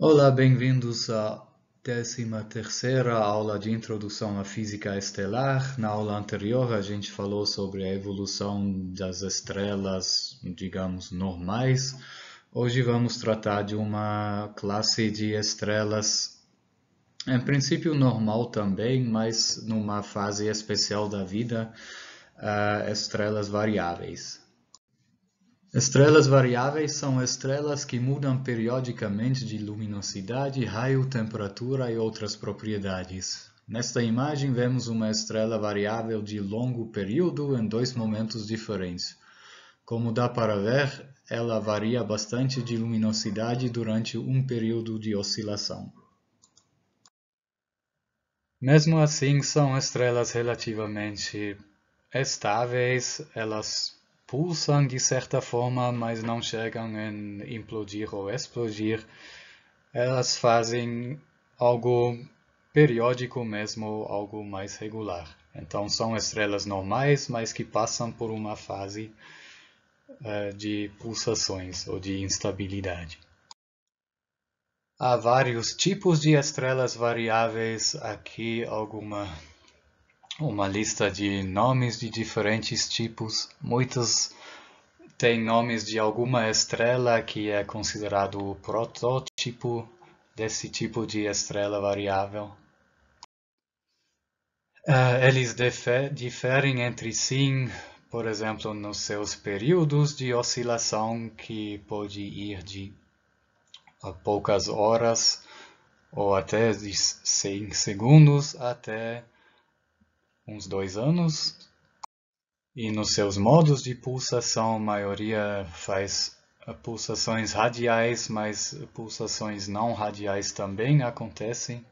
Olá, bem-vindos à 13ª aula de Introdução à Física Estelar. Na aula anterior, a gente falou sobre a evolução das estrelas, digamos, normais. Hoje vamos tratar de uma classe de estrelas, em princípio normal também, mas numa fase especial da vida, estrelas variáveis. Estrelas variáveis são estrelas que mudam periodicamente de luminosidade, raio, temperatura e outras propriedades. Nesta imagem vemos uma estrela variável de longo período em dois momentos diferentes. Como dá para ver, ela varia bastante de luminosidade durante um período de oscilação. Mesmo assim, são estrelas relativamente estáveis, elas pulsam de certa forma, mas não chegam a implodir ou explodir. Elas fazem algo periódico mesmo, algo mais regular. Então são estrelas normais, mas que passam por uma fase de pulsações ou de instabilidade. Há vários tipos de estrelas variáveis. Aqui uma lista de nomes de diferentes tipos. Muitos têm nomes de alguma estrela que é considerado o protótipo desse tipo de estrela variável. Eles diferem entre si, por exemplo, nos seus períodos de oscilação, que pode ir de poucas horas ou até de 100 segundos até uns 2 anos. E nos seus modos de pulsação, a maioria faz pulsações radiais, mas pulsações não radiais também acontecem.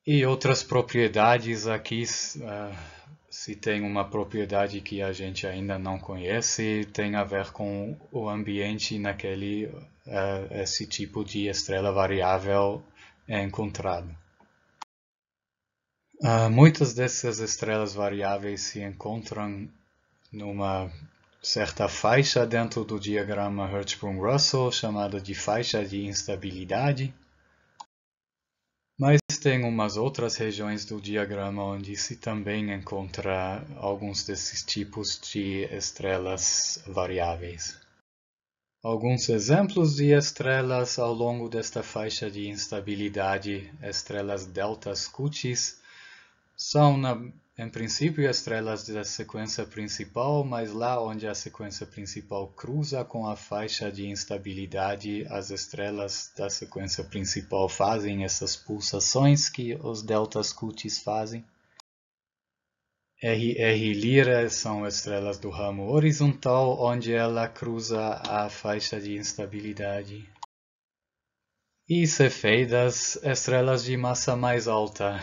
E outras propriedades aqui, se tem uma propriedade que a gente ainda não conhece, tem a ver com o ambiente naquele esse tipo de estrela variável é encontrado. Muitas dessas estrelas variáveis se encontram numa certa faixa dentro do diagrama Hertzsprung-Russell, chamada de faixa de instabilidade. Mas tem umas outras regiões do diagrama onde se também encontra alguns desses tipos de estrelas variáveis. Alguns exemplos de estrelas ao longo desta faixa de instabilidade, estrelas delta Scutis, são, em princípio, estrelas da sequência principal, mas lá onde a sequência principal cruza com a faixa de instabilidade, as estrelas da sequência principal fazem essas pulsações que os delta Scutis fazem. RR Lyrae são estrelas do ramo horizontal, onde ela cruza a faixa de instabilidade. E Cefeidas, estrelas de massa mais alta,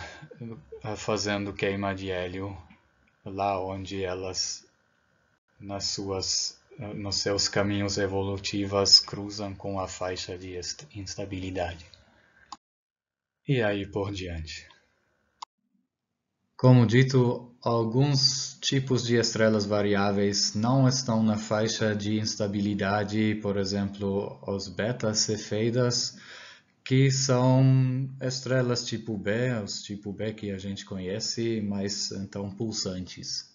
fazendo queima de hélio, lá onde elas, nos seus caminhos evolutivos, cruzam com a faixa de instabilidade. E aí por diante. Como dito, alguns tipos de estrelas variáveis não estão na faixa de instabilidade, por exemplo, os beta-cefeidas, que são estrelas tipo B, os tipo B que a gente conhece, mas então pulsantes.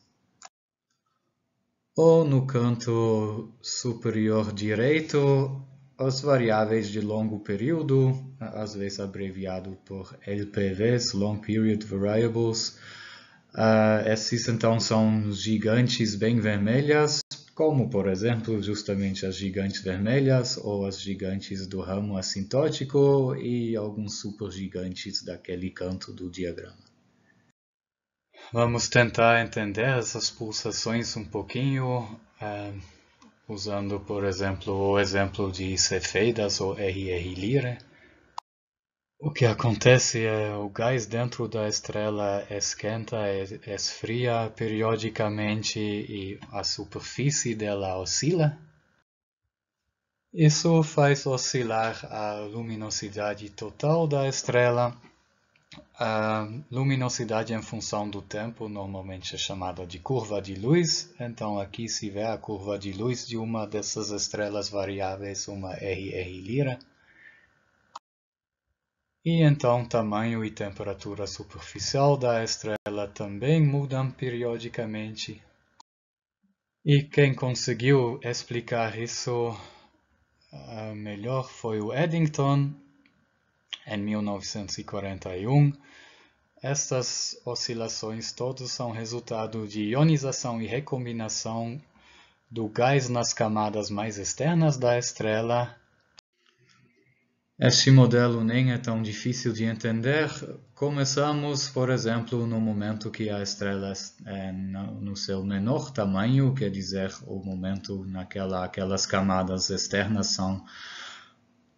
Ou no canto superior direito, as variáveis de longo período, às vezes abreviado por LPVs, Long Period Variables. Esses então são gigantes bem vermelhas, como por exemplo justamente as gigantes vermelhas ou as gigantes do ramo assintótico e alguns supergigantes daquele canto do diagrama. Vamos tentar entender essas pulsações um pouquinho, usando por exemplo o exemplo de Cefeidas ou RR Lyrae. O que acontece é o gás dentro da estrela esquenta, esfria periodicamente e a superfície dela oscila. Isso faz oscilar a luminosidade total da estrela. A luminosidade em função do tempo normalmente é chamada de curva de luz. Então aqui se vê a curva de luz de uma dessas estrelas variáveis, uma RR Lyrae. E então tamanho e temperatura superficial da estrela também mudam periodicamente. E quem conseguiu explicar isso melhor foi o Eddington, em 1941. Estas oscilações todas são resultado de ionização e recombinação do gás nas camadas mais externas da estrela. Este modelo nem é tão difícil de entender. Começamos, por exemplo, no momento que a estrela é no seu menor tamanho, quer dizer, o momento aquelas camadas externas são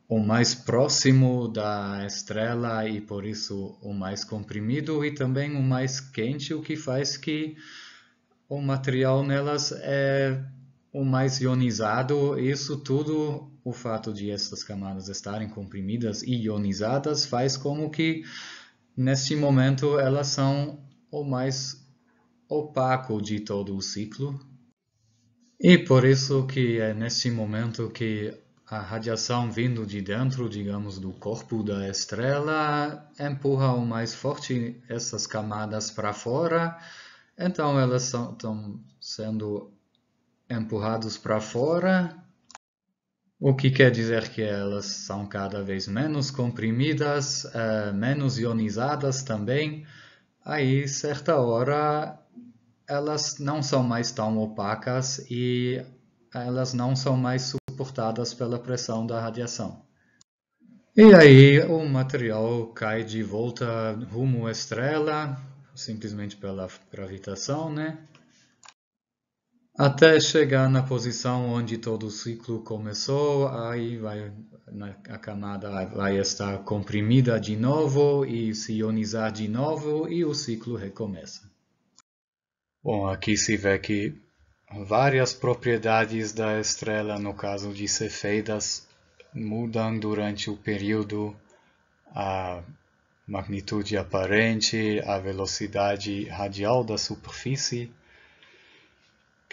o mais próximo da estrela e por isso o mais comprimido e também o mais quente, o que faz que o material nelas é o mais ionizado. Isso tudo, o fato de essas camadas estarem comprimidas e ionizadas, faz como que neste momento elas são o mais opaco de todo o ciclo. E por isso que é neste momento que a radiação vindo de dentro, digamos, do corpo da estrela, empurra o mais forte essas camadas para fora. Então elas estão sendo empurradas para fora, o que quer dizer que elas são cada vez menos comprimidas, menos ionizadas também. Aí, certa hora, elas não são mais tão opacas e elas não são mais suportadas pela pressão da radiação. E aí o material cai de volta rumo à estrela, simplesmente pela gravitação, né? Até chegar na posição onde todo o ciclo começou, aí a camada vai estar comprimida de novo e se ionizar de novo e o ciclo recomeça. Bom, aqui se vê que várias propriedades da estrela, no caso de cefeidas, mudam durante o período, a magnitude aparente, a velocidade radial da superfície.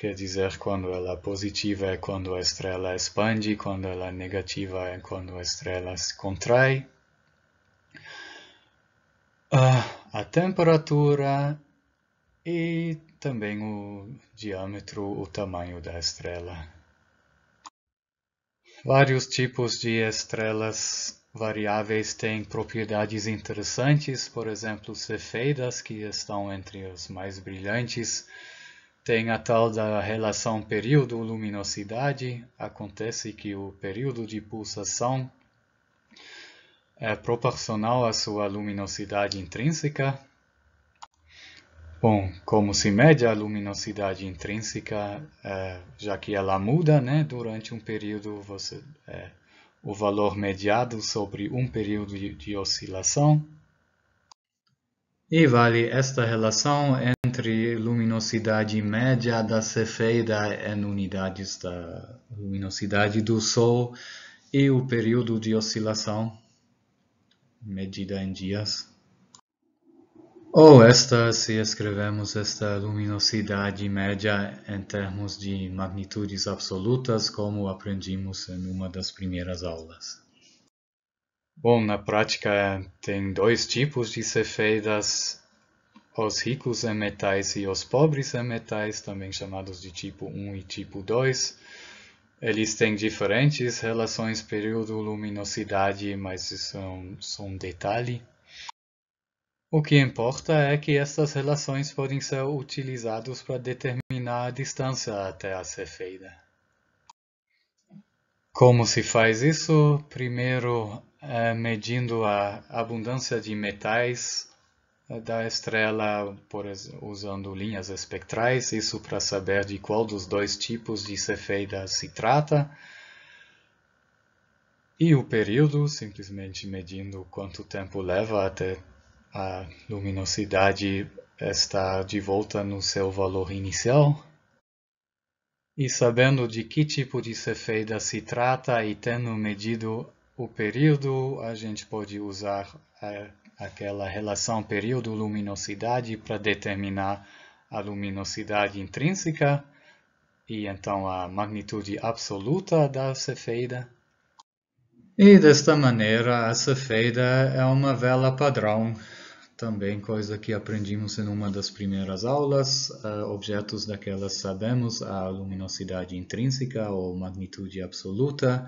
Quer dizer, quando ela é positiva é quando a estrela expande, quando ela é negativa é quando a estrela se contrai. A temperatura e também o diâmetro, o tamanho da estrela. Vários tipos de estrelas variáveis têm propriedades interessantes, por exemplo, cefeidas, que estão entre as mais brilhantes. Tem a tal da relação período-luminosidade. Acontece que o período de pulsação é proporcional à sua luminosidade intrínseca. Bom, como se mede a luminosidade intrínseca, já que ela muda, né, durante um período, o valor mediado sobre um período de oscilação. E vale esta relação entre luminosidade média da cefeida em unidades da luminosidade do Sol e o período de oscilação, medida em dias. Ou se escrevemos esta luminosidade média em termos de magnitudes absolutas, como aprendimos em uma das primeiras aulas. Bom, na prática tem dois tipos de cefeidas, os ricos em metais e os pobres em metais, também chamados de tipo 1 e tipo 2. Eles têm diferentes relações período-luminosidade, mas isso é só um detalhe. O que importa é que estas relações podem ser utilizadas para determinar a distância até a cefeida. Como se faz isso? Primeiro, medindo a abundância de metais da estrela usando linhas espectrais, isso para saber de qual dos dois tipos de cefeida se trata. E o período, simplesmente medindo quanto tempo leva até a luminosidade estar de volta no seu valor inicial. E sabendo de que tipo de cefeida se trata e tendo medido o período, a gente pode usar aquela relação período-luminosidade para determinar a luminosidade intrínseca e então a magnitude absoluta da cefeida. E desta maneira, a cefeida é uma vela padrão, também coisa que aprendimos em uma das primeiras aulas. Objetos daquelas sabemos a luminosidade intrínseca ou magnitude absoluta.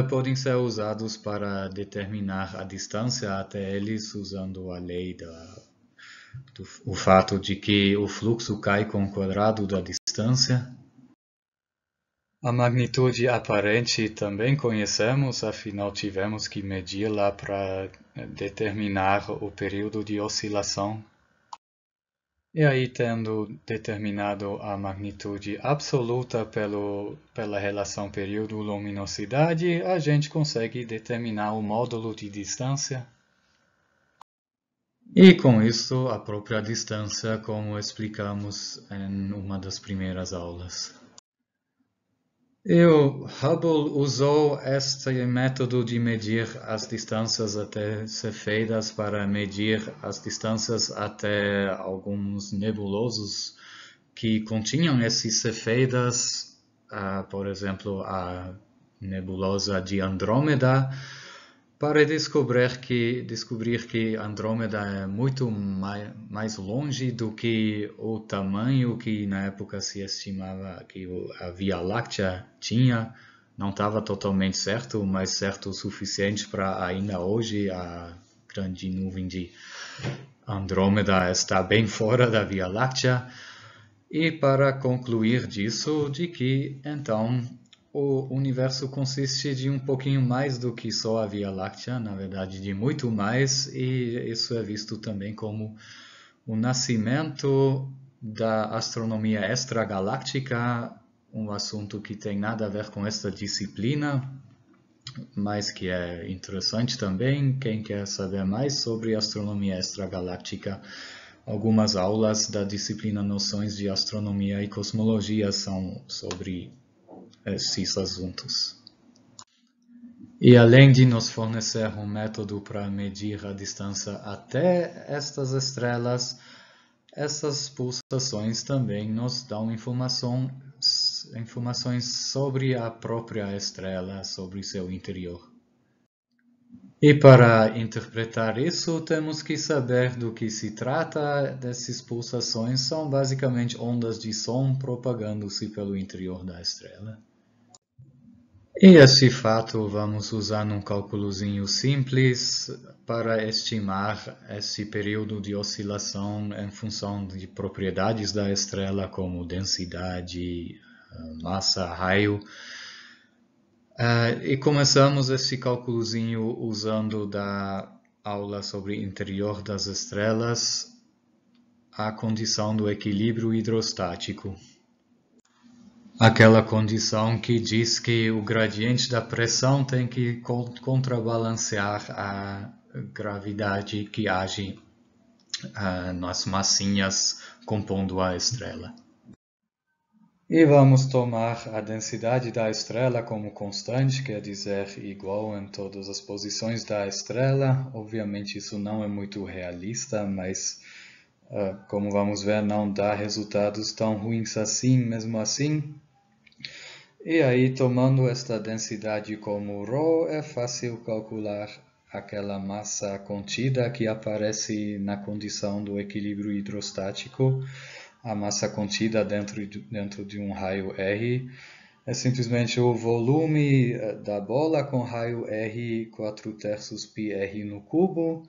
Podem ser usados para determinar a distância até eles usando a lei do fato de que o fluxo cai com o quadrado da distância. A magnitude aparente também conhecemos, afinal tivemos que medi-la para determinar o período de oscilação. E aí, tendo determinado a magnitude absoluta pela relação período-luminosidade, a gente consegue determinar o módulo de distância. E com isso, a própria distância, como explicamos em uma das primeiras aulas. E o Hubble usou este método de medir as distâncias até cefeidas para medir as distâncias até alguns nebulosos que continham esses cefeidas, por exemplo, a nebulosa de Andrômeda, para descobrir que Andrômeda é muito mais longe do que o tamanho que na época se estimava que a Via Láctea tinha. Não estava totalmente certo, mas certo o suficiente para ainda hoje a grande nuvem de Andrômeda está bem fora da Via Láctea. E para concluir disso, de que então o universo consiste de um pouquinho mais do que só a Via Láctea, na verdade de muito mais, e isso é visto também como o nascimento da astronomia extragaláctica, um assunto que tem nada a ver com esta disciplina, mas que é interessante também. Quem quer saber mais sobre astronomia extragaláctica, algumas aulas da disciplina Noções de Astronomia e Cosmologia são sobre esses assuntos. E além de nos fornecer um método para medir a distância até estas estrelas, essas pulsações também nos dão informações sobre a própria estrela, sobre seu interior. E para interpretar isso, temos que saber do que se trata. Dessas pulsações são basicamente ondas de som propagando-se pelo interior da estrela. E esse fato vamos usar num cálculozinho simples para estimar esse período de oscilação em função de propriedades da estrela, como densidade, massa, raio. E começamos esse cálculozinho usando da aula sobre interior das estrelas a condição do equilíbrio hidrostático. Aquela condição que diz que o gradiente da pressão tem que contrabalancear a gravidade que age nas massinhas compondo a estrela. E vamos tomar a densidade da estrela como constante, quer dizer, igual em todas as posições da estrela. Obviamente isso não é muito realista, mas como vamos ver, não dá resultados tão ruins assim, mesmo assim. E aí, tomando esta densidade como ρ, é fácil calcular aquela massa contida que aparece na condição do equilíbrio hidrostático. A massa contida dentro de um raio R é simplesmente o volume da bola com raio R 4/3 πr no cubo,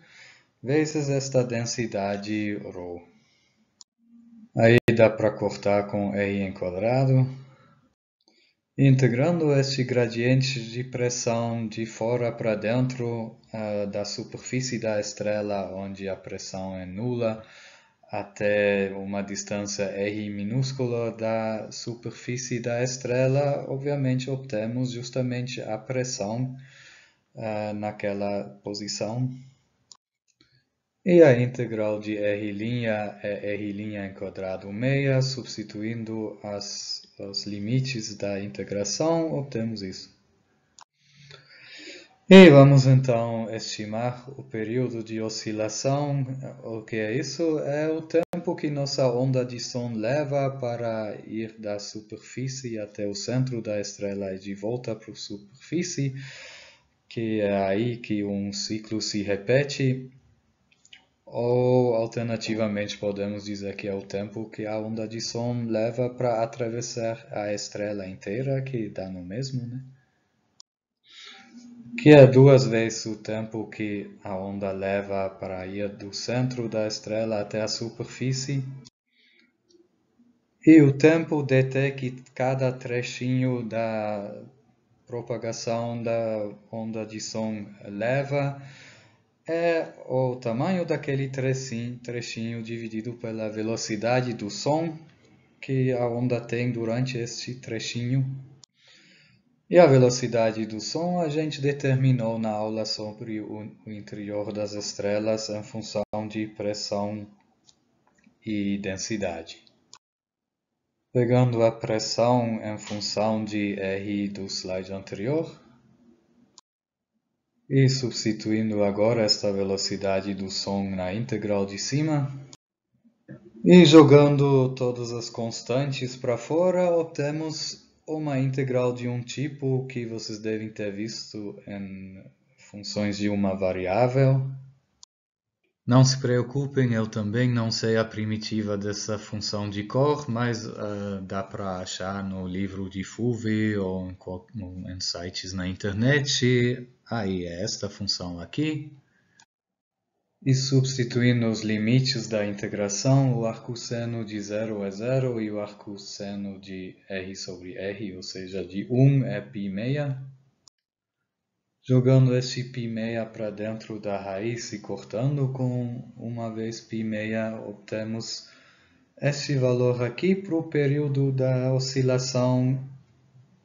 vezes esta densidade ρ. Aí dá para cortar com R em quadrado. Integrando este gradiente de pressão de fora para dentro da superfície da estrela, onde a pressão é nula, até uma distância r minúscula da superfície da estrela, obviamente obtemos justamente a pressão naquela posição. E a integral de r' é r' em quadrado meia, substituindo os limites da integração, obtemos isso. E vamos então estimar o período de oscilação. O que é isso? É o tempo que nossa onda de som leva para ir da superfície até o centro da estrela e de volta para a superfície, que é aí que um ciclo se repete, ou alternativamente podemos dizer que é o tempo que a onda de som leva para atravessar a estrela inteira, que dá no mesmo, né? Que é 2 vezes o tempo que a onda leva para ir do centro da estrela até a superfície, e o tempo dt que cada trechinho da propagação da onda de som leva é o tamanho daquele trechinho dividido pela velocidade do som que a onda tem durante este trechinho. E a velocidade do som a gente determinou na aula sobre o interior das estrelas em função de pressão e densidade. Pegando a pressão em função de R do slide anterior, e substituindo agora esta velocidade do som na integral de cima, e jogando todas as constantes para fora, obtemos uma integral de um tipo que vocês devem ter visto em funções de uma variável. Não se preocupem, eu também não sei a primitiva dessa função de cor, mas dá para achar no livro de Fuvee ou em sites na internet. Aí é esta função aqui. E substituindo os limites da integração, o arcosseno de 0 é 0 e o arcosseno de r sobre r, ou seja, de 1 é π6. Jogando esse π6 para dentro da raiz e cortando com 1 vezes π6, obtemos esse valor aqui para o período da oscilação,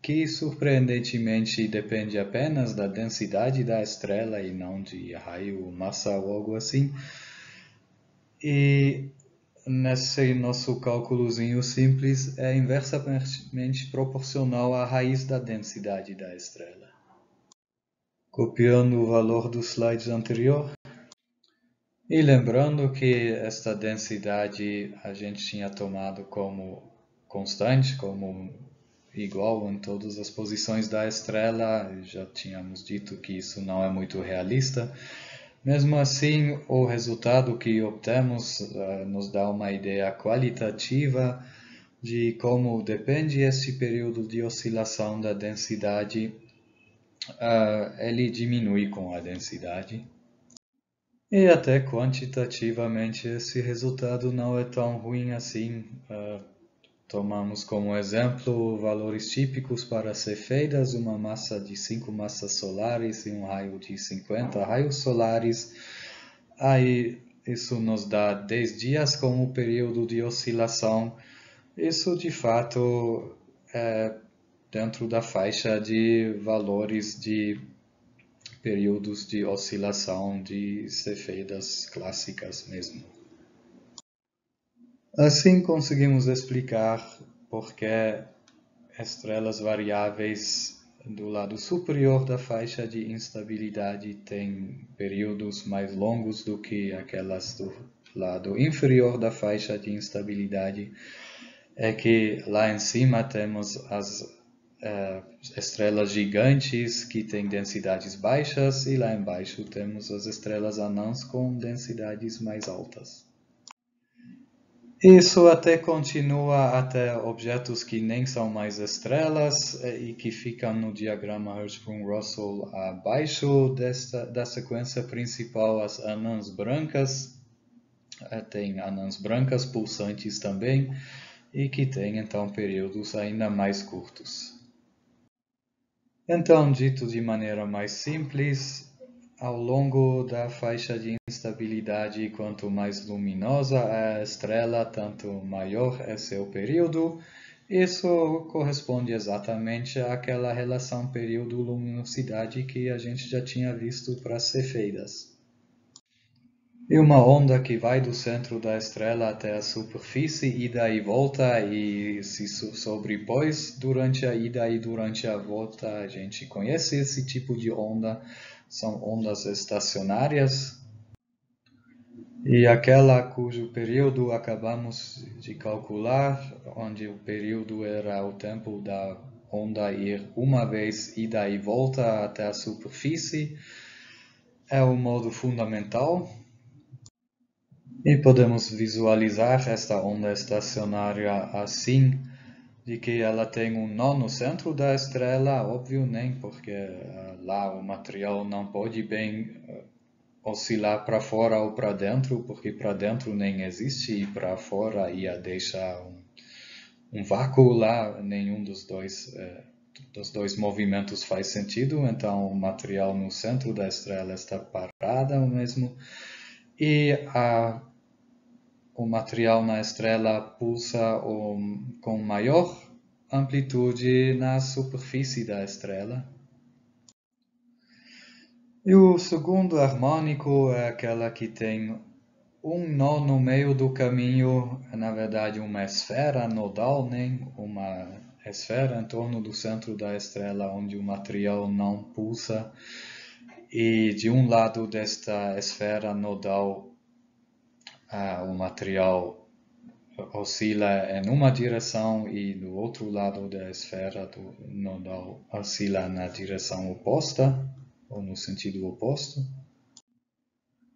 que surpreendentemente depende apenas da densidade da estrela e não de raio, massa ou algo assim. E nesse nosso cálculozinho simples é inversamente proporcional à raiz da densidade da estrela. Copiando o valor do slide anterior. E lembrando que esta densidade a gente tinha tomado como constante, como igual em todas as posições da estrela, já tínhamos dito que isso não é muito realista. Mesmo assim, o resultado que obtemos nos dá uma ideia qualitativa de como depende esse período de oscilação da densidade, ele diminui com a densidade. E até quantitativamente esse resultado não é tão ruim assim. Tomamos como exemplo valores típicos para cefeidas, uma massa de 5 massas solares e um raio de 50 raios solares. Aí isso nos dá 10 dias como período de oscilação. Isso de fato é dentro da faixa de valores de períodos de oscilação de cefeidas clássicas mesmo. Assim conseguimos explicar por que estrelas variáveis do lado superior da faixa de instabilidade têm períodos mais longos do que aquelas do lado inferior da faixa de instabilidade. É que lá em cima temos as estrelas gigantes que têm densidades baixas e lá embaixo temos as estrelas anãs com densidades mais altas. Isso até continua até objetos que nem são mais estrelas e que ficam no diagrama Hertzsprung-Russell abaixo da sequência principal, as anãs brancas. Tem anãs brancas pulsantes também e que têm então períodos ainda mais curtos. Então, dito de maneira mais simples, ao longo da faixa de instabilidade, quanto mais luminosa é a estrela, tanto maior é seu período. Isso corresponde exatamente àquela relação período-luminosidade que a gente já tinha visto para cefeidas. E uma onda que vai do centro da estrela até a superfície, ida e volta, e se sobrepôs durante a ida e durante a volta, a gente conhece esse tipo de onda. São ondas estacionárias, e aquela cujo período acabamos de calcular, onde o período era o tempo da onda ir uma vez ida e volta até a superfície. É o modo fundamental. E podemos visualizar esta onda estacionária assim, de que ela tem um nó no centro da estrela, óbvio, nem porque lá o material não pode bem oscilar para fora ou para dentro, porque para dentro nem existe e para fora ia deixar um vácuo lá, nenhum dos dois movimentos faz sentido, então o material no centro da estrela está parado mesmo, e o material na estrela pulsa com maior amplitude na superfície da estrela. E o segundo harmônico é aquela que tem um nó no meio do caminho, na verdade uma esfera nodal, né? Uma esfera em torno do centro da estrela onde o material não pulsa. E de um lado desta esfera nodal, o material oscila em uma direção e do outro lado da esfera do nodal oscila na direção oposta, ou no sentido oposto.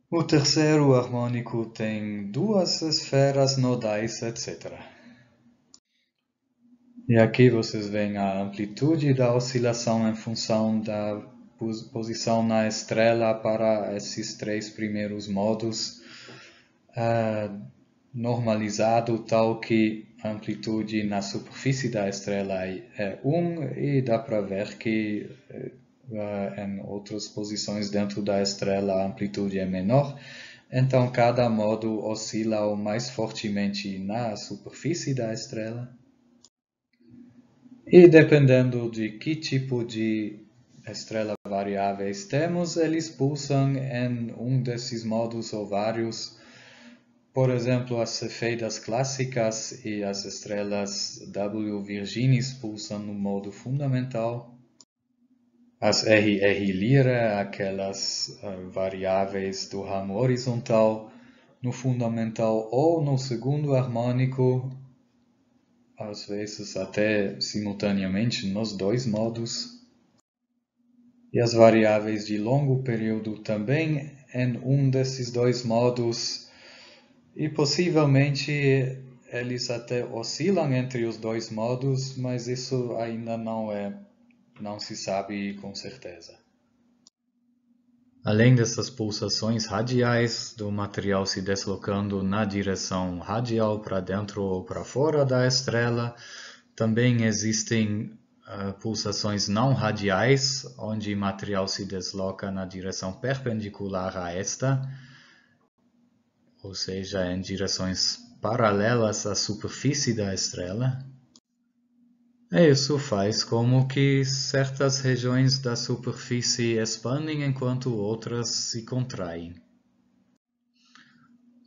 O terceiro harmônico tem duas esferas nodais, etc. E aqui vocês veem a amplitude da oscilação em função da posição na estrela para esses três primeiros modos, normalizado tal que a amplitude na superfície da estrela é 1 e dá para ver que em outras posições dentro da estrela a amplitude é menor. Então cada modo oscila o mais fortemente na superfície da estrela. E dependendo de que tipo de estrela variáveis temos, eles pulsam em um desses modos ou vários. Por exemplo, as cefeidas clássicas e as estrelas W Virginis pulsam no modo fundamental. As RR Lyrae, aquelas variáveis do ramo horizontal, no fundamental ou no segundo harmônico, às vezes até simultaneamente nos dois modos. E as variáveis de longo período também em um desses dois modos. E possivelmente eles até oscilam entre os dois modos, mas isso ainda não se sabe com certeza. Além dessas pulsações radiais do material se deslocando na direção radial para dentro ou para fora da estrela, também existem pulsações não radiais, onde o material se desloca na direção perpendicular a esta, ou seja, em direções paralelas à superfície da estrela. E isso faz como que certas regiões da superfície expandem enquanto outras se contraem.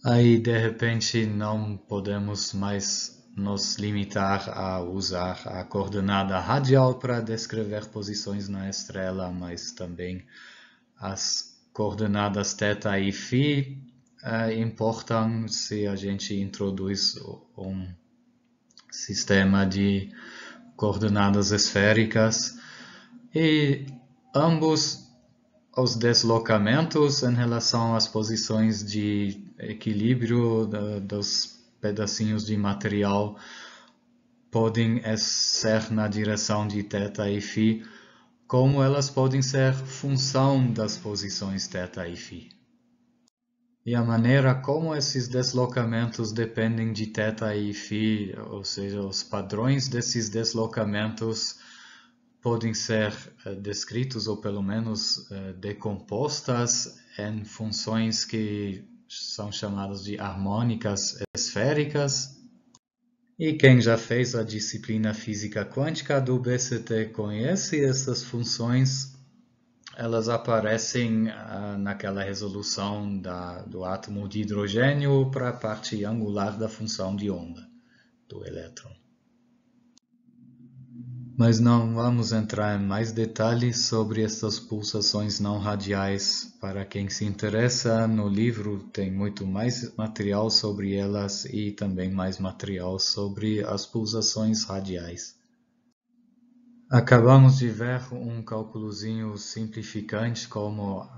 Aí, de repente, não podemos mais nos limitar a usar a coordenada radial para descrever posições na estrela, mas também as coordenadas θ e φ importam se a gente introduz um sistema de coordenadas esféricas, e ambos os deslocamentos em relação às posições de equilíbrio dos pedacinhos de material podem ser na direção de θ e φ, como elas podem ser função das posições θ e φ. E a maneira como esses deslocamentos dependem de θ e φ, ou seja, os padrões desses deslocamentos podem ser descritos ou pelo menos decompostas em funções que são chamadas de harmônicas esféricas. E quem já fez a disciplina física quântica do BCT conhece essas funções. Elas aparecem naquela resolução do átomo de hidrogênio para a parte angular da função de onda do elétron. Mas não vamos entrar em mais detalhes sobre essas pulsações não radiais. Para quem se interessa, no livro tem muito mais material sobre elas e também mais material sobre as pulsações radiais. Acabamos de ver um cálculozinho simplificante como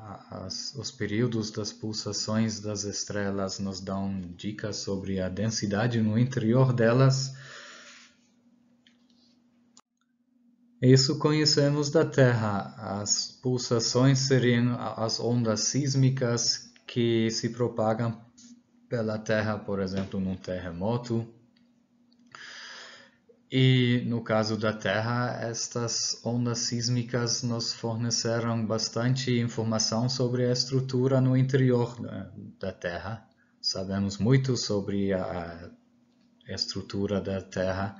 os períodos das pulsações das estrelas nos dão dicas sobre a densidade no interior delas. Isso conhecemos da Terra. As pulsações seriam as ondas sísmicas que se propagam pela Terra, por exemplo, num terremoto. E no caso da Terra, estas ondas sísmicas nos forneceram bastante informação sobre a estrutura no interior da Terra. Sabemos muito sobre a estrutura da Terra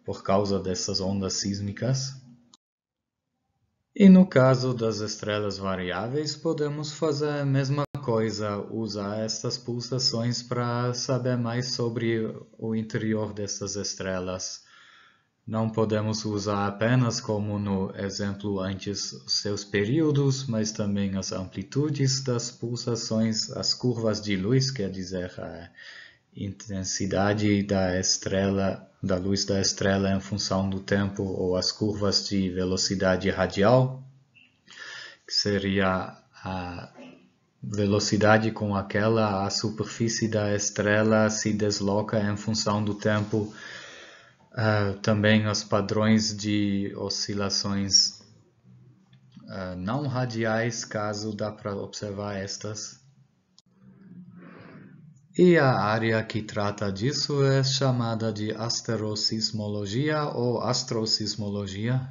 por causa dessas ondas sísmicas. E no caso das estrelas variáveis, podemos fazer a mesma coisa, usar estas pulsações para saber mais sobre o interior dessas estrelas. Não podemos usar apenas, como no exemplo antes, os seus períodos, mas também as amplitudes das pulsações, as curvas de luz, quer dizer, a intensidade da estrela, da luz da estrela em função do tempo, ou as curvas de velocidade radial, que seria a velocidade com aquela a superfície da estrela se desloca em função do tempo. Também os padrões de oscilações não radiais, caso dá para observar estas. E a área que trata disso é chamada de asterosismologia ou astrosismologia.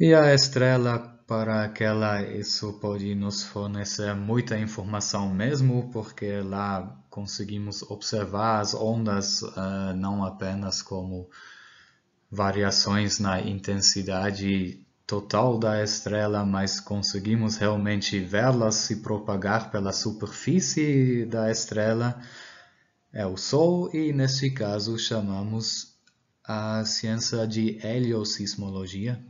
E a estrela, para aquela, isso pode nos fornecer muita informação mesmo, porque lá conseguimos observar as ondas não apenas como variações na intensidade total da estrela, mas conseguimos realmente vê-las se propagar pela superfície da estrela, é o Sol, e neste caso chamamos a ciência de heliosismologia.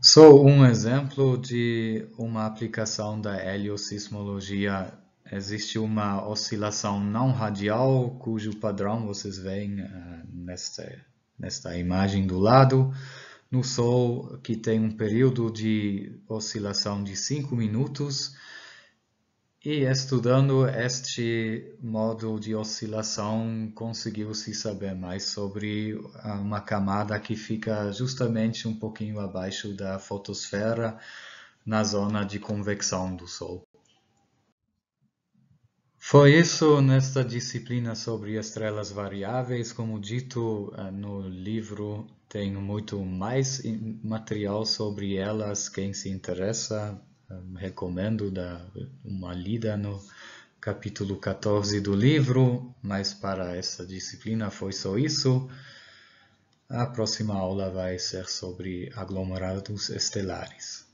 Só um exemplo de uma aplicação da heliosismologia. Existe uma oscilação não radial, cujo padrão vocês veem nesta imagem do lado, no Sol, que tem um período de oscilação de 5 minutos. E estudando este modo de oscilação, conseguiu-se saber mais sobre uma camada que fica justamente um pouquinho abaixo da fotosfera, na zona de convecção do Sol. Foi isso nesta disciplina sobre estrelas variáveis. Como dito, no livro tem muito mais material sobre elas. Quem se interessa, recomendo dar uma lida no capítulo 14 do livro, mas para essa disciplina foi só isso. A próxima aula vai ser sobre aglomerados estelares.